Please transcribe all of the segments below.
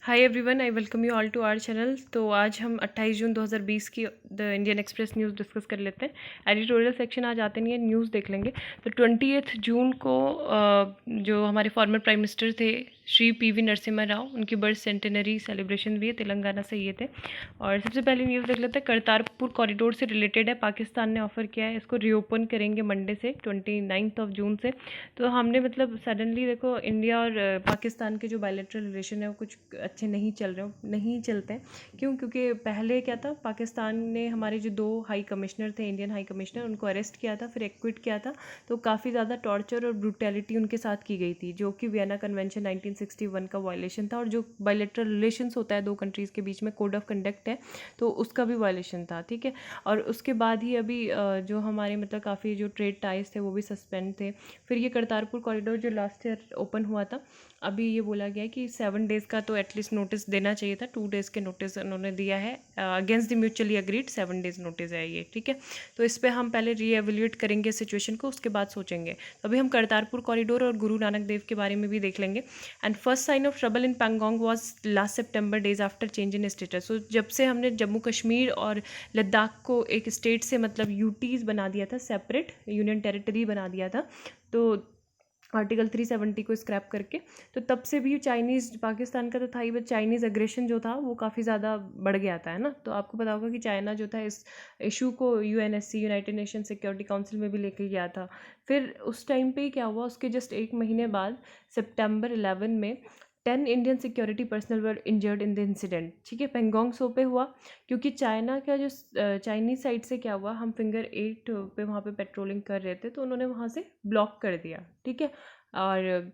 Hi everyone, I welcome you all to our channel. तो आज हम 28 जून 2020 की the Indian Express news discuss कर लेते हैं। एडिटोरियल सेक्शन आज आते नहीं है, न्यूज़ देख लेंगे। तो 28 जून को जो हमारे फॉर्मर प्राइम मिनिस्टर थे श्री पीवी नरसिम्हा राव, उनकी बर्थ सेंटेनरी सेलिब्रेशन भी है, तेलंगाना से ये थे। और सबसे पहले न्यूज़ देख लेते हैं, करतारपुर कॉरिडोर से रिलेटेड है। पाकिस्तान ने ऑफ़र किया है, इसको रीओपन करेंगे मंडे से 29 जून से। तो हमने मतलब सडनली देखो, इंडिया और पाकिस्तान के जो बायलैटरल रिलेशन है वो कुछ अच्छे नहीं चलते हैं। क्यों? क्योंकि पहले क्या था, पाकिस्तान ने हमारे जो 2 हाई कमिश्नर थे, इंडियन हाई कमिश्नर, उनको अरेस्ट किया था, फिर एक्विट किया था। तो काफ़ी ज़्यादा टॉर्चर और ब्रूटैलिटी उनके साथ की गई थी, जो कि वियना कन्वेंशन 1961 का वायलेशन था। और जो बायलैटरल रिलेशंस होता है 2 कंट्रीज़ के बीच में, कोड ऑफ कंडक्ट है, तो उसका भी वायलेशन था। ठीक है। और उसके बाद ही अभी जो हमारे मतलब काफ़ी जो ट्रेड टाइज थे वो भी सस्पेंड थे। फिर ये करतारपुर कॉरिडोर जो लास्ट ईयर ओपन हुआ था, अभी ये बोला गया है कि 7 डेज़ का तो एटलीस्ट नोटिस देना चाहिए था। 2 डेज़ के नोटिस उन्होंने दिया है। Against the mutually agreed 7 days notice है ये। ठीक है। तो इस पर हम पहले रीएवल्यूएट करेंगे सिचुएशन को, उसके बाद सोचेंगे। तो अभी हम करतारपुर कॉरिडोर और गुरु नानक देव के बारे में भी देख लेंगे। And first sign of trouble in Pangong was last September, days after change in status. तो जब से हमने जम्मू कश्मीर और लद्दाख को एक स्टेट से मतलब यूटीज़ बना दिया था, सेपरेट यूनियन टेरिटरी बना दिया था, तो आर्टिकल 370 को स्क्रैप करके, तो तब से भी चाइनीज़, पाकिस्तान का तो था ही, बट चाइनीज़ अग्रेशन जो था वो काफ़ी ज़्यादा बढ़ गया था, है ना। तो आपको पता होगा कि चाइना जो था इस इशू को UNSC, United nation security council में भी लेके गया था। फिर उस टाइम पे क्या हुआ, उसके जस्ट 1 महीने बाद सितंबर 11 में 10 Indian security personal were injured in the incident. ठीक है, पेंगोंग सो पे हुआ। क्योंकि चाइना का जो चाइनीज़ साइड से क्या हुआ, हम फिंगर 8 पे वहाँ पे पेट्रोलिंग कर रहे थे, तो उन्होंने वहाँ से ब्लॉक कर दिया। ठीक है। और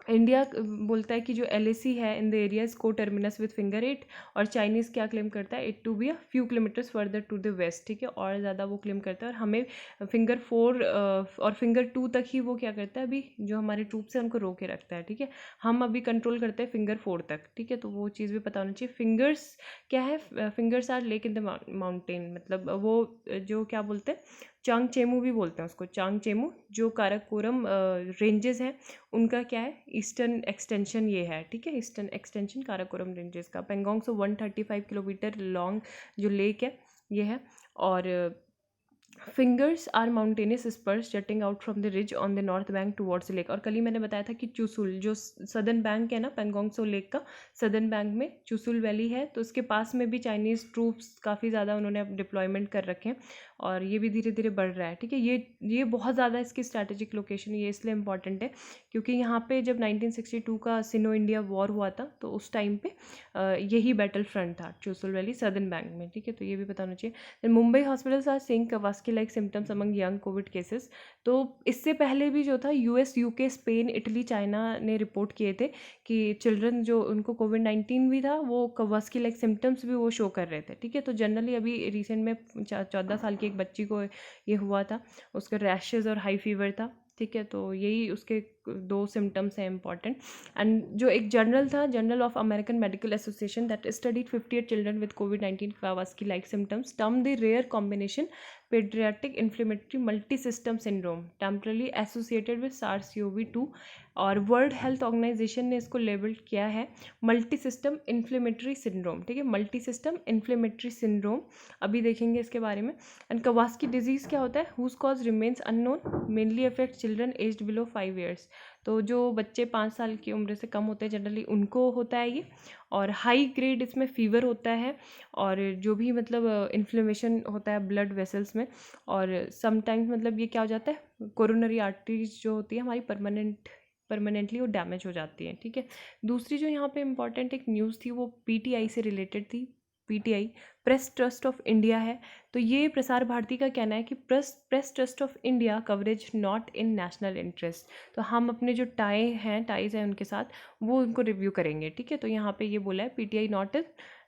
इंडिया बोलता है कि जो एलएसी है इन द एरियाज को टर्मिनस विद फिंगर 8, और चाइनीज़ क्या क्लेम करता है, it to be a few kilometres further to the west. ठीक है, और ज़्यादा वो क्लेम करता है, और हमें फिंगर 4 और फिंगर 2 तक ही वो क्या करता है, अभी जो हमारे ट्रूप्स हैं उनको रोके रखता है। ठीक है, हम अभी कंट्रोल करते हैं फिंगर 4 तक। ठीक है, तो वो चीज़ भी पता होनी चाहिए। फिंगर्स क्या है, fingers are lake in the mountain, मतलब वो जो क्या बोलते हैं, चांगचेमू भी बोलते हैं उसको, चांगचेमू, जो काराकोरम रेंजेस हैं उनका क्या है, ईस्टर्न एक्सटेंशन ये है। ठीक है, ईस्टर्न एक्सटेंशन काराकोरम रेंजेस का। पेंगोंग से 135 किलोमीटर लॉन्ग जो लेक है ये है। और fingers are mountainous spurs jutting out from the ridge on the north bank towards lake. और कल ही मैंने बताया था कि चुसुल जो सदर्न बैंक है ना पेंगोंग सो लेक का, सदर्न बैंक में चुसुल वैली है, तो उसके पास में भी चाइनीज़ ट्रूप्स काफ़ी ज़्यादा उन्होंने डिप्लॉयमेंट कर रखे हैं, और ये भी धीरे धीरे बढ़ रहा है। ठीक है, ये बहुत ज़्यादा इसकी स्ट्रैटेजिक लोकेशन ये इसलिए इंपॉर्टेंट है क्योंकि यहाँ पे जब 1962 का सिनो इंडिया वॉर हुआ था, तो उस टाइम पे यही बैटल फ्रंट था, चुसुल वैली सदर्न बैंक में। ठीक है, तो ये भी पता होना चाहिए। Then Mumbai hospitals are seeing Kawasaki like symptoms among young covid cases. तो इससे पहले भी जो था US, UK, Spain, Italy, China ने रिपोर्ट किए थे कि चिल्ड्रन जो उनको कोविड-19 भी था, वो कवास्की लाइक सिम्टम्स भी वो शो कर रहे थे। ठीक है, तो जनरली अभी रिसेंट में 14 साल की एक बच्ची को ये हुआ था, उसका रैशेज़ और हाई फीवर था। ठीक है, तो यही उसके 2 सिम्टम्स हैं इंपॉर्टेंट। एंड जो एक जर्नल था, journal of American medical association, that studied 58 children with कोविड-19 Kawasaki like symptoms, term the rare combination paediatric inflammatory multi system syndrome temporally associated with SARS-CoV-2। और वर्ल्ड हेल्थ ऑर्गेनाइजेशन ने इसको labelled किया है multi system inflammatory syndrome. ठीक है, multi system inflammatory syndrome, अभी देखेंगे इसके बारे में। एंड कवास्की डिजीज़ क्या होता है, whose cause remains unknown, mainly affect children aged below 5 years. तो जो बच्चे 5 साल की उम्र से कम होते हैं जनरली उनको होता है ये। और हाई ग्रेड इसमें फीवर होता है, और जो भी मतलब इन्फ्लेमेशन होता है ब्लड वेसल्स में। और समटाइम्स मतलब ये क्या हो जाता है, कोरोनरी आर्टरीज जो होती है हमारी परमानेंटली वो डैमेज हो जाती है। ठीक है, दूसरी जो यहाँ पे इम्पॉर्टेंट एक न्यूज़ थी वो पीटीआई से रिलेटेड थी। PTI press trust of India है। तो ये प्रसार भारती का कहना है कि press trust of India coverage not in national interest. तो हम अपने जो टाइज हैं उनके साथ, वो उनको रिव्यू करेंगे। ठीक है, तो यहाँ पे ये बोला है PTI not in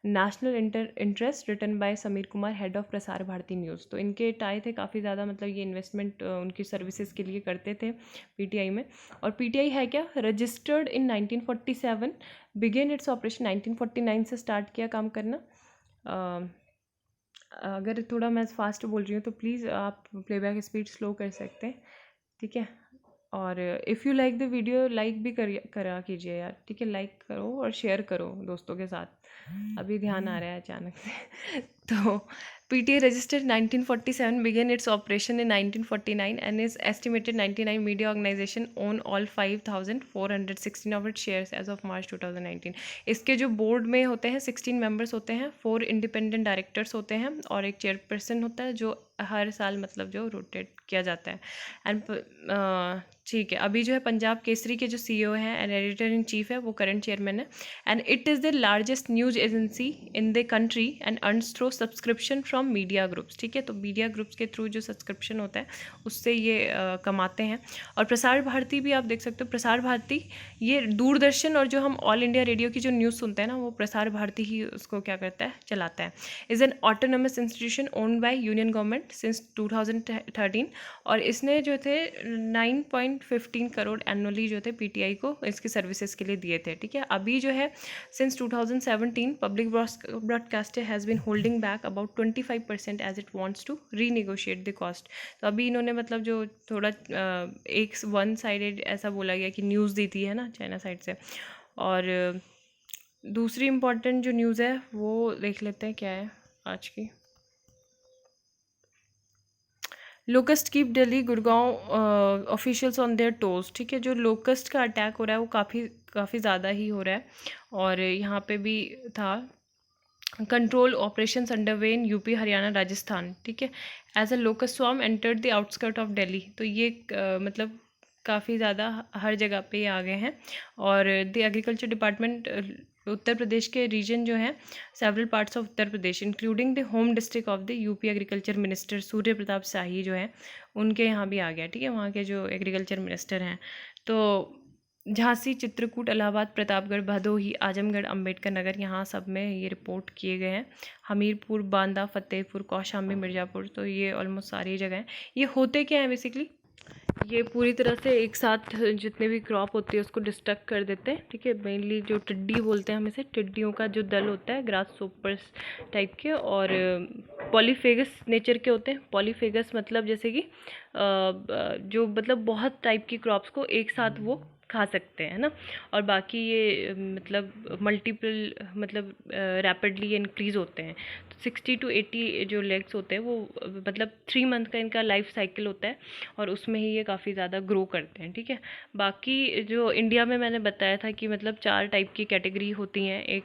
national interest, written by Sameer Kumar, head of Prasar Bharati news. तो इनके टाई थे काफ़ी ज़्यादा, मतलब ये इन्वेस्टमेंट उनकी सर्विसेज के लिए करते थे पीटीआई में। और पीटीआई है क्या, registered in 1947, began its operation 1949 से स्टार्ट किया काम करना। अगर थोड़ा मैं फास्ट बोल रही हूँ तो प्लीज़ आप प्लेबैक स्पीड स्लो कर सकते हैं। ठीक है, और if you like the video like भी करा कीजिए यार, ठीक है, लाइक करो और शेयर करो दोस्तों के साथ। अभी ध्यान आ रहा है अचानक से तो PTA registered 1947, began its operation in 1949 and is estimated 99 media organization own all 5,416 of its shares as of March 2019। इसके जो बोर्ड में होते हैं 16 मेंबर्स होते हैं, 4 इंडिपेंडेंट डायरेक्टर्स होते हैं और एक चेयरपर्सन होता है जो हर साल मतलब जो रोटेट किया जाता है। एंड ठीक है, अभी जो है पंजाब केसरी के जो CEO हैं एंड एडिटर इन चीफ है वो करंट चेयरमैन है। And it is the largest news agency in the country and earns through subscription from media groups, ठीक है। तो मीडिया ग्रुप्स के थ्रू जो सब्सक्रिप्शन होता है उससे ये कमाते हैं। और प्रसार भारती भी आप देख सकते हो, प्रसार भारती ये दूरदर्शन और जो हम ऑल इंडिया रेडियो की जो न्यूज़ सुनते हैं ना वो प्रसार भारती ही उसको क्या करता है, चलाता है। Is an autonomous institution owned by union government since 2013 और इसने जो थे 9.15 करोड़ एनुअली जो थे PTI को इसकी सर्विसेज के लिए दिए थे, ठीक है। अभी जो है since 2017 public broadcaster has been holding back about 25% as it wants to renegotiate the cost. तो अभी इन्होंने मतलब जो थोड़ा एक वन साइडेड ऐसा बोला गया कि न्यूज़ दी थी है ना चाइना साइड से। और दूसरी इम्पॉर्टेंट जो न्यूज़ है वो देख लेते हैं क्या है आज की। Locust keep Delhi Gurgaon officials on their toes, ठीक है। जो लोकस्ट का अटैक हो रहा है वो काफ़ी ज़्यादा ही हो रहा है और यहाँ पे भी था control operations underway in UP Haryana Rajasthan, ठीक है। As a locust swarm entered the outskirt of Delhi, तो ये मतलब काफ़ी ज़्यादा हर जगह पे आ गए हैं। और the agriculture department Uttar Pradesh के रीजन जो है several parts of Uttar Pradesh including the home district of the UP agriculture minister Surya Pratap Shahi जो है उनके यहाँ भी आ गया, ठीक है, वहाँ के जो एग्रीकल्चर मिनिस्टर हैं। तो झांसी, चित्रकूट, इलाहाबाद, प्रतापगढ़, भदोही, आजमगढ़, अंबेडकर नगर यहाँ सब में ये रिपोर्ट किए गए हैं। हमीरपुर, बांदा, फतेहपुर, कौशाम्बी, मिर्ज़ापुर, तो ये ऑलमोस्ट सारी जगह हैं। ये होते क्या है बेसिकली, ये पूरी तरह से एक साथ जितने भी क्रॉप होती है उसको डिस्ट्रक्ट कर देते हैं, ठीक है। मेनली जो टिड्डी बोलते हैं हम इसे, टिड्डियों का जो दल होता है ग्रास सोपर्स टाइप के, और पॉलीफेगस नेचर के होते हैं। पॉलीफेगस मतलब जैसे कि जो मतलब बहुत टाइप की क्रॉप्स को एक साथ वो खा सकते हैं ना। और बाकी ये मतलब मल्टीपल मतलब रैपिडली इंक्रीज़ होते हैं। तो 60 to 80 जो लेग्स होते हैं वो मतलब 3 मंथ का इनका लाइफ साइकिल होता है और उसमें ही ये काफ़ी ज़्यादा ग्रो करते हैं, ठीक है। बाकी जो इंडिया में मैंने बताया था कि मतलब 4 टाइप की कैटेगरी होती हैं, एक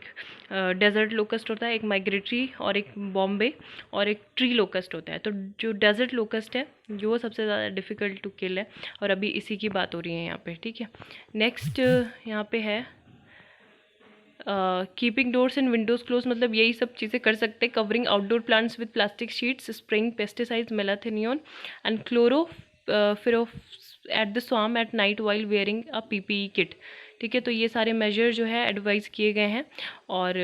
डेजर्ट लोकस्ट होता है, एक माइग्रेटरी और एक बॉम्बे और एक ट्री लोकस्ट होता है। तो जो डेजर्ट लोकस्ट है जो सबसे ज़्यादा डिफ़िकल्ट टू किल है और अभी इसी की बात हो रही है यहाँ पे, ठीक है। नेक्स्ट यहाँ पे है keeping doors and windows close, मतलब यही सब चीज़ें कर सकते हैं। Covering outdoor plants with plastic sheets, spraying pesticides, malathion and chlorpyrifos at the swarm at night while wearing a PPE kit, ठीक है। तो ये सारे मेजर जो है एडवाइस किए गए हैं। और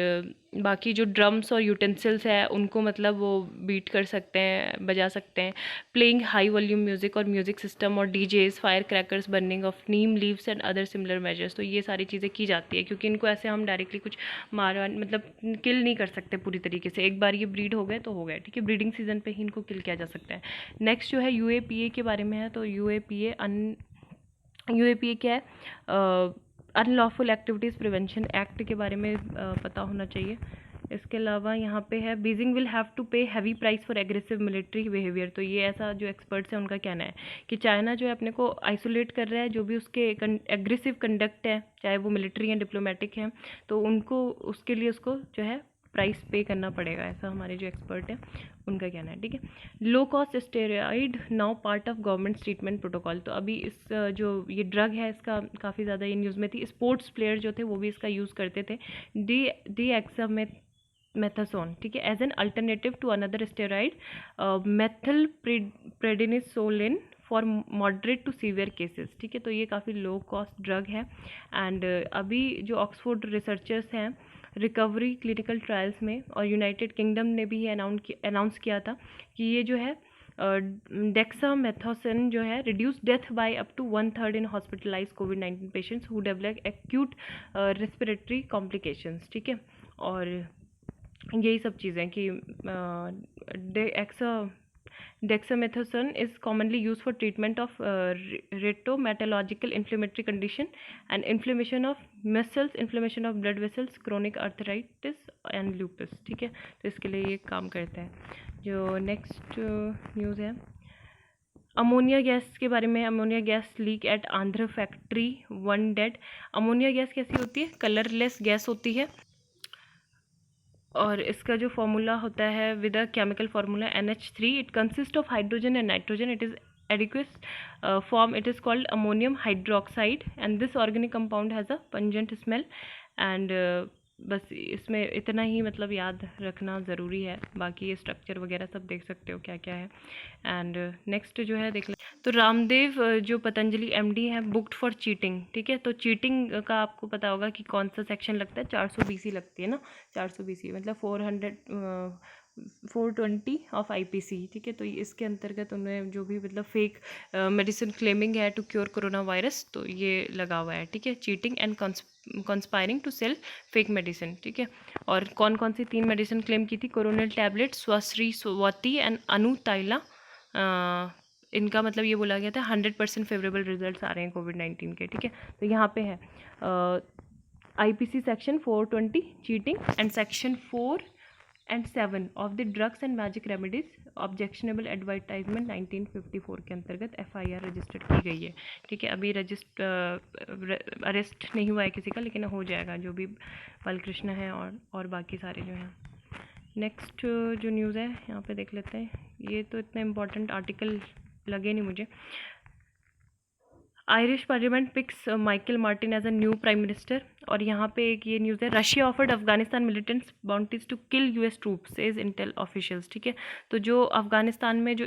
बाकी जो ड्रम्स और यूटेंसिल्स है उनको मतलब वो बीट कर सकते हैं, बजा सकते हैं। प्लेइंग हाई वॉल्यूम म्यूज़िक और म्यूज़िक सिस्टम और DJs, fire crackers, burning of Neem leaves and other similar measures, तो ये सारी चीज़ें की जाती है क्योंकि इनको ऐसे हम डायरेक्टली कुछ मार मतलब किल नहीं कर सकते पूरी तरीके से। एक बार ये ब्रीड हो गए तो हो गए, ठीक है। ब्रीडिंग सीजन पे ही इनको किल किया जा सकता है। नेक्स्ट जो है UAPA के बारे में है। तो UAPA क्या है, अनलॉफुल एक्टिविटीज़ प्रिवेंशन एक्ट के बारे में पता होना चाहिए। इसके अलावा यहाँ पे है बीजिंग विल हैव टू पे heavy price for aggressive military behaviour. तो ये ऐसा जो एक्सपर्ट्स हैं उनका कहना है कि चाइना जो है अपने को आइसोलेट कर रहा है, जो भी उसके एग्रेसिव कंडक्ट है चाहे वो मिलिट्री हैं डिप्लोमेटिक हैं, तो उनको उसके लिए उसको जो है प्राइस पे करना पड़ेगा, ऐसा हमारे जो एक्सपर्ट हैं उनका कहना है, ठीक है। Low cost steroid now part of government treatment protocol. तो अभी इस जो ये ड्रग है इसका काफ़ी ज़्यादा ये न्यूज़ में थी। स्पोर्ट्स प्लेयर जो थे वो भी इसका यूज़ करते थे, डेक्सामेथासोन, ठीक है, as an alternative to another steroid methyl prednisolone for moderate to severe cases, ठीक है। तो ये काफ़ी लो कॉस्ट ड्रग है। एंड अभी जो ऑक्सफोर्ड रिसर्चर्स हैं रिकवरी क्लिनिकल ट्रायल्स में और यूनाइटेड किंगडम ने भी अनाउंस किया था कि ये जो है डेक्सामेथासोन जो है reduce death by up to 1/3 in hospitalize COVID-19 patients who develop acute respiratory complications, ठीक है। और यही सब चीज़ें कि Dexamethasone is commonly used for treatment of rheumatological inflammatory condition and inflammation of muscles, inflammation of blood vessels, chronic arthritis and lupus. ठीक है, तो इसके लिए ये काम करता है. जो नेक्स्ट न्यूज़ है अमोनिया गैस के बारे में. Ammonia gas leak at Andhra factory, 1 dead. Ammonia gas कैसी होती है? कलरलेस गैस होती है और इसका जो फॉर्मूला होता है with a chemical formula NH3. It consist of hydrogen and nitrogen. It is aqueous form. It is called ammonium hydroxide and this organic compound has a pungent smell and बस इसमें इतना ही मतलब याद रखना ज़रूरी है. बाकी ये स्ट्रक्चर वगैरह सब देख सकते हो क्या क्या है. एंड नेक्स्ट जो है देख लें तो रामदेव जो पतंजलि MD है बुक्ड फॉर चीटिंग. ठीक है, तो चीटिंग का आपको पता होगा कि कौन सा सेक्शन लगता है. 400 BC लगती है ना. 400 BC मतलब 420 ऑफ IPC. ठीक है, तो इसके अंतर्गत उन्हें जो भी मतलब फेक मेडिसिन क्लेमिंग है टू क्योर कोरोना वायरस तो ये लगा हुआ है. ठीक है, cheating and conspiring to sell fake medicine. ठीक है, और कौन कौन सी 3 मेडिसिन क्लेम की थी? कोरोनल टैबलेट, स्वाश्री स्वाति एंड अनुताइला. इनका मतलब ये बोला गया था 100% फेवरेबल रिजल्ट्स आ रहे हैं कोविड-19 के. ठीक है, तो यहाँ पे है IPC section 420 cheating and section 4 and 7 of the drugs and magic remedies objectionable advertisement 1954 के अंतर्गत FIR रजिस्टर्ड की गई है. ठीक है, अभी अरेस्ट नहीं हुआ है किसी का लेकिन हो जाएगा जो भी बालकृष्ण है और बाकी सारे जो हैं. नेक्स्ट जो न्यूज़ है यहाँ पे देख लेते हैं. ये तो इतना इम्पोर्टेंट आर्टिकल लगे नहीं मुझे. Irish parliament picks Michael Martin as a new prime minister. और यहाँ पे एक ये न्यूज़ है Russia offered Afghanistan militants bounties to kill US troops says intel officials. ठीक है, तो जो अफगानिस्तान में जो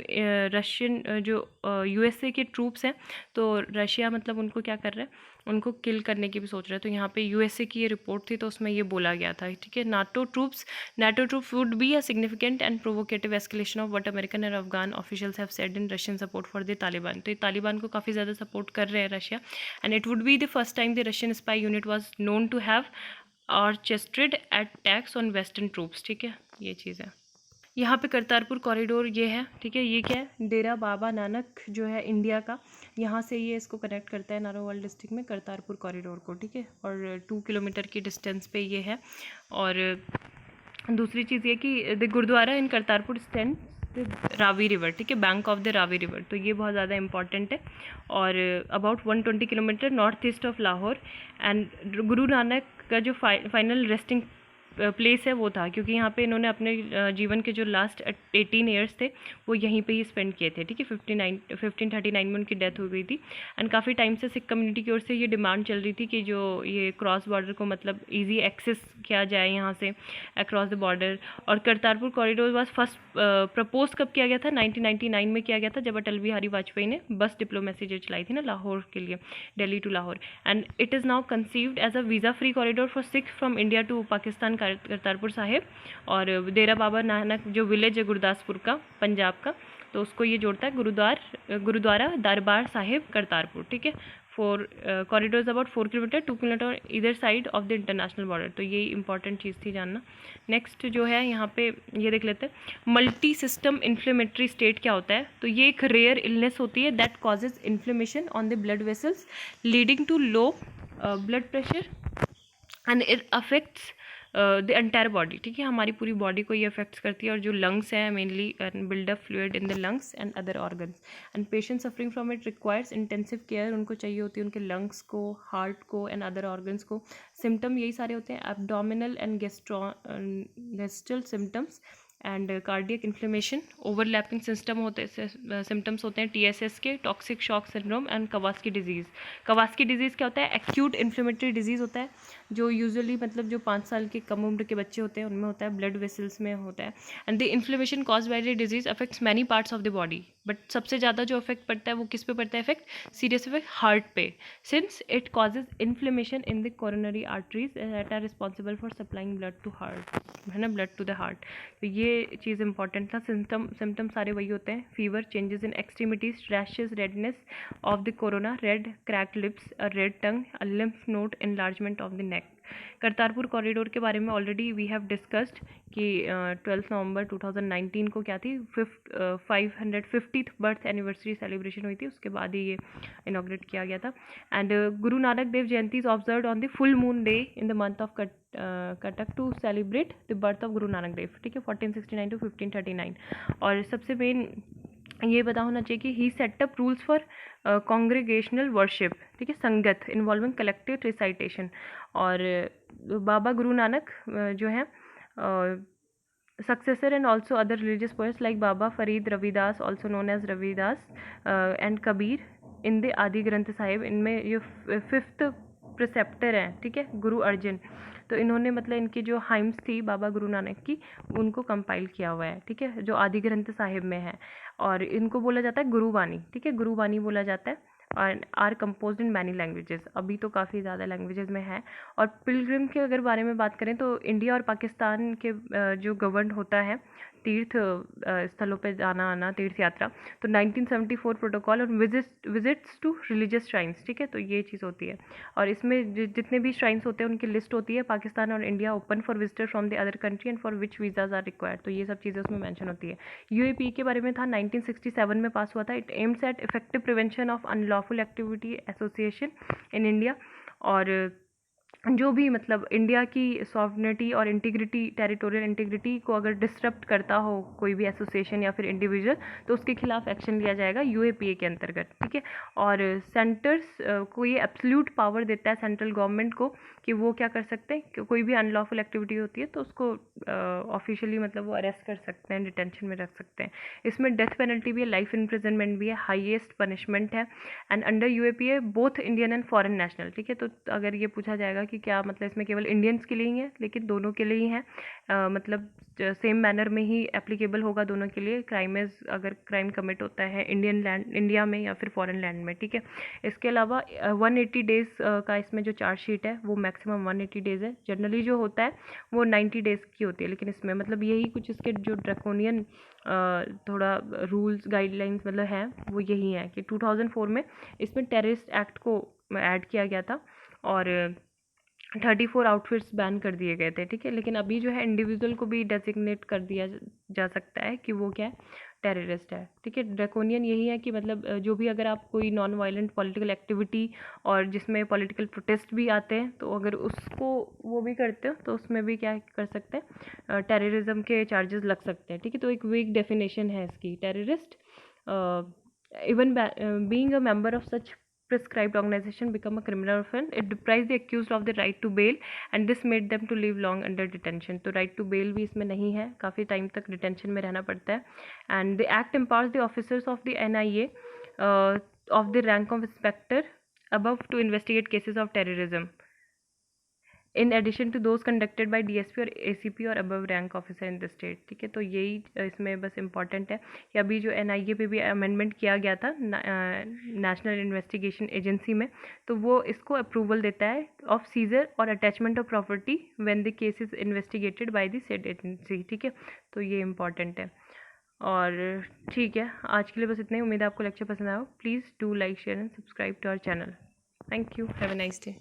रशियन जो USA के ट्रूप्स हैं तो रशिया मतलब उनको क्या कर रहा है? उनको किल करने की भी सोच रहा है. तो यहाँ पे USA की ये रिपोर्ट थी तो उसमें ये बोला गया था. ठीक है, NATO troops would be a significant and provocative escalation of what American and Afghan officials have said in Russian support for the Taliban. तो ये तालिबान को काफ़ी ज़्यादा सपोर्ट कर रहे हैं Russia. And it would be the first time the Russian spy unit was known to have orchestrated attacks on western troops. ठीक है, ये चीज़ है. यहाँ पे करतारपुर कॉरिडोर ये है. ठीक है, ये क्या है? डेरा बाबा नानक जो है इंडिया का, यहाँ से ये इसको कनेक्ट करता है नारोवाल डिस्ट्रिक्ट में करतारपुर कॉरिडोर को. ठीक है, और 2 किलोमीटर की डिस्टेंस पे ये है. और दूसरी चीज़ ये कि the gurudwara in Kartarpur stand Ravi river. ठीक है, bank of the Ravi river. तो ये बहुत ज़्यादा इंपॉर्टेंट है. और about 120 kilometre north east of Lahore. And Guru Nanak का जो फाइनल रेस्टिंग प्लेस है वो था क्योंकि यहाँ पे इन्होंने अपने जीवन के जो लास्ट 18 ईयर्स थे वो यहीं पे ही स्पेंड किए थे. ठीक है, 1539 में उनकी डेथ हो गई थी. एंड काफ़ी टाइम से सिख कम्युनिटी की ओर से ये डिमांड चल रही थी कि जो ये क्रॉस बॉर्डर को मतलब इजी एक्सेस किया जाए यहाँ से अक्रॉस द बॉर्डर. और Kartarpur corridor was first propose कब किया गया था? 1999 में किया गया था जब अटल बिहारी वाजपेयी ने बस डिप्लोमेसी जो चलाई थी ना लाहौर के लिए, Delhi to Lahore. And it is now conceived as a visa free corridor for Sikh from India to Pakistan Kartarpur Sahib. और डेरा बाबा नानक जो विलेज है गुरदासपुर का पंजाब का तो उसको ये जोड़ता है गुरुद्वारा दरबार साहिब करतारपुर. ठीक है, 4 कॉरिडोर्स अबाउट 4 किलोमीटर 2 किलोमीटर इधर side of the international border. तो ये इंपॉर्टेंट चीज़ थी जानना. नेक्स्ट जो है यहाँ पे ये देख लेते हैं मल्टी सिस्टम इन्फ्लेमेटरी स्टेट क्या होता है. तो ये एक रेयर इलनेस होती है that causes inflammation on the blood vessels leading to low blood pressure and it affects the entire body. ठीक है, हमारी पूरी बॉडी को ये अफेक्ट्स करती है. और जो लंग्स हैं mainly buildup fluid in the lungs and other organs. And patient suffering from it requires intensive care. उनको चाहिए होती है उनके लंग्स को, हार्ट को एंड अदर ऑर्गन्स को. सिम्टम यही सारे होते हैं abdominal and gastral symptoms and cardiac inflammation. Overlapping symptoms होते हैं TSS के, toxic shock syndrome and Kawasaki disease. Kawasaki disease क्या होता है? एक्यूट इन्फ्लेमेटरी डिजीज़ होता है जो यूजुअली मतलब जो 5 साल के कम उम्र के बच्चे होते हैं उनमें होता है, ब्लड वेसल्स में होता है. And the inflammation cause by the disease affects many parts of the body. But सबसे ज़्यादा जो इफेक्ट पड़ता है वो किस पे पड़ता है? इफेक्ट सीरियस इफेक्ट हार्ट पे, since it causes inflammation in the coronary arteries that are responsible for supplying blood to heart, है ना, ब्लड टू द हार्ट. तो ये चीज़ इंपॉर्टेंट था. सिम्टम सारे वही होते हैं: fever, changes in extremities, rashes, redness of the corona, red cracked lips, a red tongue, a lymph node, enlargement of the neck. Kartarpur corridor के बारे में ऑलरेडी वी हैव डिस्कस्ड कि 12 नवंबर 2019 को क्या थी 550th बर्थ एनिवर्सरी सेलिब्रेशन हुई थी, उसके बाद ही ये इनॉग्रेट किया गया था। And Guru Nanak Dev Jayanti is observed on the full moon day in the month of Katak to celebrate the birth of Guru Nanak देव, ठीक है, 1469 to 1539। और सबसे मेन ये पता होना चाहिए कि he set up rules for congregational worship, ठीक है, संगत इन्वॉल्विंग कलेक्टिव रिसाइटेशन। और बाबा गुरु नानक जो है successor and also other religious poets like Baba Farid Ravidas, also known as Ravidas, and Kabir in the आदि ग्रंथ साहिब, इनमें ये 5th प्रिसेप्टर हैं, ठीक है, गुरु अर्जन। तो इन्होंने मतलब इनकी जो हाइम्स थी बाबा गुरु नानक की, उनको कंपाइल किया हुआ है, ठीक है, जो आदि ग्रंथ साहिब में है। और इनको बोला जाता है गुरुवाणी, ठीक है, गुरुवाणी बोला जाता है। और are compose in many languages, अभी तो काफ़ी ज़्यादा लैंग्वेजेस में है। और पिलग्रिम के अगर बारे में बात करें तो इंडिया और पाकिस्तान के जो गवर्न होता है तीर्थ स्थलों पे जाना आना, तीर्थ यात्रा, तो 1974 प्रोटोकॉल और विजिट्स टू रिलीजियस श्राइन्स, ठीक है, तो ये चीज़ होती है। और इसमें जितने भी श्राइन्स होते हैं उनकी लिस्ट होती है, पाकिस्तान और India open for visitor from the other country and for which visas are required, तो ये सब चीज़ें उसमें मेंशन होती है। यूएपी के बारे में था 1967 में पास हुआ था। It aims at effective prevention of unlawful activity association in India. और जो भी मतलब इंडिया की सॉवरेनिटी और इंटीग्रिटी, टेरिटोरियल इंटीग्रिटी को अगर डिस्टर्ब करता हो कोई भी एसोसिएशन या फिर इंडिविजुअल, तो उसके खिलाफ एक्शन लिया जाएगा यूएपीए के अंतर्गत, ठीक है। और सेंटर्स को ये एब्सोल्यूट पावर देता है सेंट्रल गवर्नमेंट को कि वो क्या कर सकते हैं कि कोई भी अनलॉफुल एक्टिविटी होती है तो उसको ऑफिशियली मतलब वो अरेस्ट कर सकते हैं, डिटेंशन में रख सकते हैं। इसमें डेथ पेनल्टी भी है, लाइफ इम्प्रिजनमेंट भी है, हाईएस्ट पनिशमेंट है। And under UAPA both Indian and foreign national, ठीक है। तो अगर ये पूछा जाएगा कि क्या मतलब इसमें केवल इंडियंस के लिए ही है, लेकिन दोनों के लिए ही है, मतलब सेम मैनर में ही एप्लीकेबल होगा दोनों के लिए। अगर क्राइम कमिट होता है इंडियन लैंड, इंडिया में या फिर फॉरेन लैंड में, ठीक है। इसके अलावा 180 डेज़ का इसमें जो चार्जशीट है वो मैक्सिमम 180 डेज़ है। जनरली जो होता है वो 90 डेज़ की होती है, लेकिन इसमें मतलब यही कुछ इसके जो ड्रैकोनियन थोड़ा रूल्स गाइडलाइंस मतलब हैं वो यही है कि 2004 में इसमें टेररिस्ट एक्ट को ऐड किया गया था और 34 आउटफिट्स बैन कर दिए गए थे, ठीक है। लेकिन अभी जो है इंडिविजुअल को भी डेजिग्नेट कर दिया जा सकता है कि वो क्या है, टेररिस्ट है, ठीक है। ड्रैकोनियन यही है कि मतलब जो भी अगर आप कोई नॉन वायलेंट पॉलिटिकल एक्टिविटी और जिसमें पॉलिटिकल प्रोटेस्ट भी आते हैं तो अगर उसको वो भी करते हो तो उसमें भी क्या कर सकते हैं, टेररिज्म के चार्जेस लग सकते हैं, ठीक है। तो एक वीक डेफिनेशन है इसकी, terrorist even being a member of such prescribed organization become a criminal offense. It deprives the accused of the right to bail and this made them to live long under detention. तो right to bail भी इसमें नहीं है, काफ़ी time तक detention में रहना पड़ता है। And the act empowers the officers of the NIA of the rank of inspector above to investigate cases of terrorism in addition to those conducted by DSP और एसीपी और above rank officer in the state, ठीक है। तो यही इसमें बस important है कि अभी जो एनआईए पे भी अमेंडमेंट किया गया था नेशनल इन्वेस्टिगेशन एजेंसी में, तो वो इसको अप्रूवल देता है ऑफ सीजर और attachment of property when the case is investigated by the said agency, ठीक है। तो ये इंपॉर्टेंट है। और ठीक है, आज के लिए बस इतना ही। उम्मीद है आपको लेक्चर पसंद आया हो। Please do like, share and subscribe to our channel. Thank you, have a nice day.